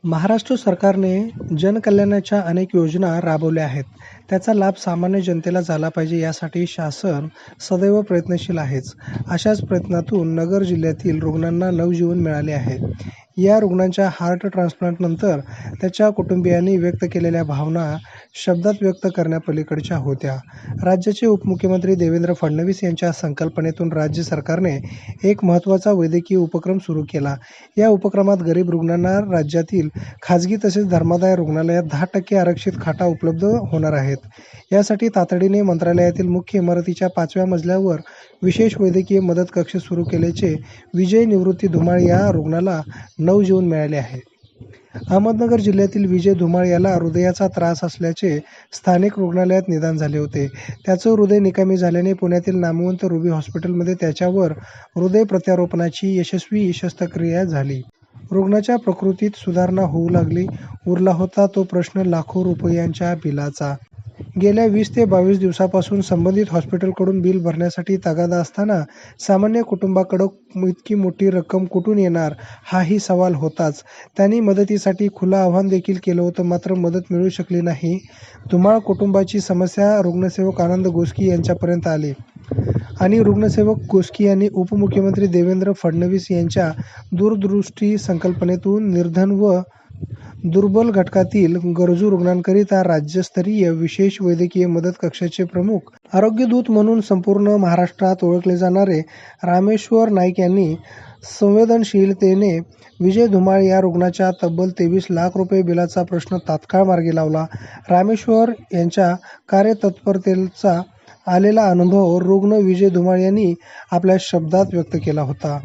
महाराष्ट्र सरकारने जनकल्याणाच्या अनेक योजना राबवल्या आहेत. त्याचा लाभ सामान्य जनतेला झाला पाहिजे यासाठी शासन सदैव प्रयत्नशील आहेच. अशाच प्रयत्नातून नगर जिल्ह्यातील रुग्णांना नवजीवन मिळाले आहे. या रुग्णाच्या हार्ट ट्रान्सप्लांटनंतर त्याच्या कुटुंबियांनी व्यक्त केलेल्या भावना शब्दात व्यक्त करण्यापलीकडच्या होत्या. राज्याचे उपमुख्यमंत्री देवेंद्र फडणवीस यांच्या संकल्पनेतून राज्य सरकारने एक महत्त्वाचा वैद्यकीय उपक्रम सुरू केला. या उपक्रमात गरीब रुग्णांना राज्यातील खाजगी तसेच धर्मादाय रुग्णालयात 10% आरक्षित खाटा उपलब्ध होणार आहेत. यासाठी तातडीने मंत्रालयातील मुख्य इमारतीच्या 5व्या मजल्यावर विशेष वैद्यकीय मदत कक्ष सुरू केल्याचे विजय निवृत्ती धुमाळ या रुग्णाला नवजीवन मिळाले आहे. अहमदनगर जिल्ह्यातील विजय धुमाळ याला हृदयाचा त्रास असल्याचे स्थानिक रुग्णालयात निदान झाले होते. त्याचं हृदय निकामी झाल्याने पुण्यातील नामवंत रुबी हॉस्पिटलमध्ये त्याच्यावर हृदय प्रत्यारोपणाची यशस्वी शस्त्रक्रिया झाली. रुग्णाच्या प्रकृतीत सुधारणा होऊ लागली. उरला होता तो प्रश्न लाखो रुपयांच्या बिलाचा. गेल्या 20 ते 22 दिवसापासून संबंधित हॉस्पिटलकडून बिल भरण्यासाठी तगादा असताना सामान्य कुटुंबाकडं इतकी मोठी रक्कम कुठून येणार हाही सवाल होताच. त्यांनी मदतीसाठी खुलं आवाहन देखील केलं होतं, मात्र मदत मिळू शकली नाही. धुमाळ कुटुंबाची समस्या रुग्णसेवक आनंद गोस्की यांच्यापर्यंत आली आणि रुग्णसेवक गोस्की यांनी उपमुख्यमंत्री देवेंद्र फडणवीस यांच्या दूरदृष्टी संकल्पनेतून निर्धन व दुर्बल घटकातील गरजू रुग्णांकरिता राज्यस्तरीय विशेष वैद्यकीय मदत कक्षाचे प्रमुख आरोग्यदूत म्हणून संपूर्ण महाराष्ट्रात ओळखले जाणारे रामेश्वर नाईक यांनी संवेदनशीलतेने विजय धुमाळ या रुग्णाच्या तब्बल 23 लाख रुपये बिलाचा प्रश्न तात्काळ मार्गी लावला. रामेश्वर यांच्या कार्यतत्परतेचा आलेला अनुभव रुग्ण विजय धुमाळ यांनी आपल्या शब्दात व्यक्त केला होता.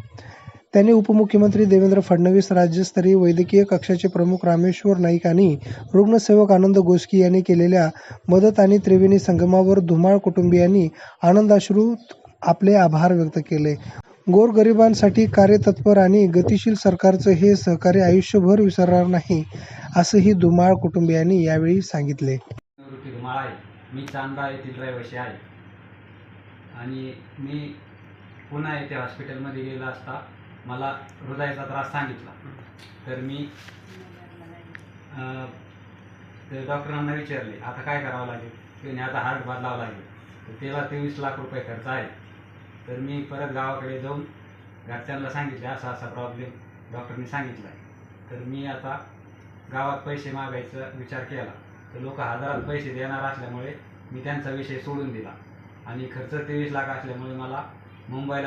त्यांनी उपमुख्यमंत्री देवेंद्र फडणवीस, राज्यस्तरीय वैद्यकीय कक्षाचे प्रमुख रामेश्वर नाईक आणि रुग्णसेवक आनंद गोस्की यांनी केलेल्या मदत आणि त्रिवेणी संगमावर धुमाळ कुटुंबियांनी आनंदाश्रूत आपले आभार व्यक्त केले. गोरगरिबांसाठी कार्यतत्पर आणि गतिशील सरकारचं हे सहकार्य आयुष्यभर विसरणार नाही, असंही धुमाळ कुटुंबियांनी यावेळी सांगितले. मी चांदा येथील रहिवासी आहे आणि मी पुन्हा येथे हॉस्पिटलमध्ये गेला असता मला हृदयाचा त्रास सांगितला. तर मी डॉक्टरांना विचारले आता काय करावं लागेल. त्याने आता हार्ट बदलावं लागेल. तर त्याला 23 लाख रुपये खर्च आहे. तर मी परत गावाकडे जाऊन घरच्यांना सांगितले असा असा प्रॉब्लेम डॉक्टरने सांगितला आहे. तर मी आता गावात पैसे मागायचा विचार केला. तर लोक हजारात पैसे देणार असल्यामुळे मी त्यांचा विषय सोडून दिला आणि खर्च 23 लाख असल्यामुळे मला मुंबईला